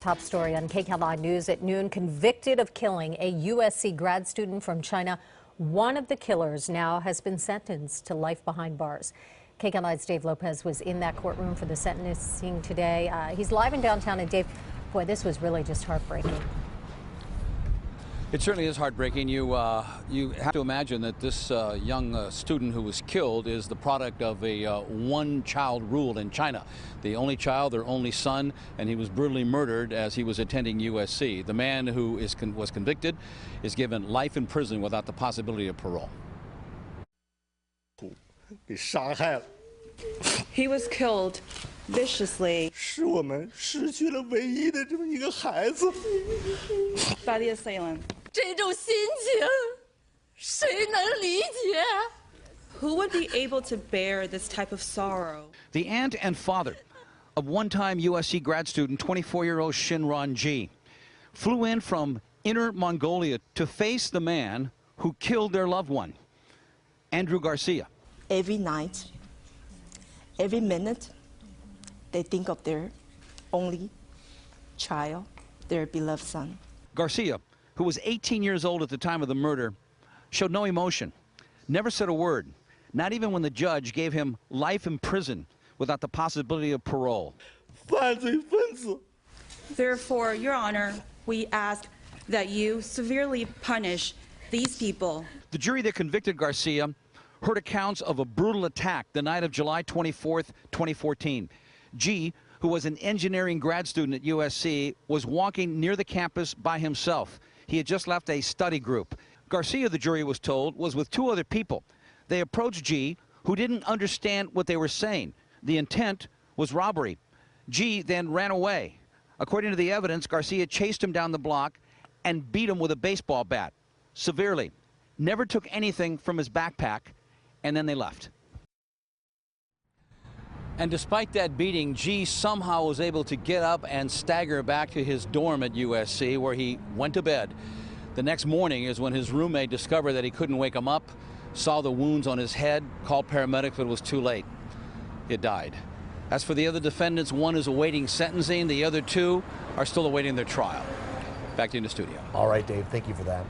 Top story on KCAL News at noon. Convicted of killing a USC grad student from China, one of the killers now has been sentenced to life behind bars. KCAL's Dave Lopez was in that courtroom for the sentencing today. He's live in downtown. And Dave, boy, this was really just heartbreaking. It certainly is heartbreaking. You have to imagine that this young student who was killed is the product of a one-child rule in China. The only child, their only son, and he was brutally murdered as he was attending USC. The man who was convicted is given life in prison without the possibility of parole. He was killed viciously by the assailant. 这种心情，谁能理解？ Who would be able to bear this type of sorrow? The aunt and father of one-time USC grad student, 24-year-old Shinran Ji, flew in from Inner Mongolia to face the man who killed their loved one, Andrew Garcia. Every night, every minute, they think of their only child, their beloved son. Garcia, who was 18 years old at the time of the murder, showed no emotion, never said a word, not even when the judge gave him life in prison without the possibility of parole. Therefore, Your Honor, we ask that you severely punish these people. The jury that convicted Garcia heard accounts of a brutal attack the night of July 24th, 2014. G, who was an engineering grad student at USC, was walking near the campus by himself. He had just left a study group. Garcia, the jury was told, was with two other people. They approached G, who didn't understand what they were saying. The intent was robbery. G then ran away. According to the evidence, Garcia chased him down the block and beat him with a baseball bat, severely. Never took anything from his backpack, and then they left. And despite that beating, G somehow was able to get up and stagger back to his dorm at USC, where he went to bed. The next morning is when his roommate discovered that he couldn't wake him up, saw the wounds on his head, called paramedics, but it was too late. He had died. As for the other defendants, one is awaiting sentencing. The other two are still awaiting their trial. Back to you in the studio. All right, Dave, thank you for that.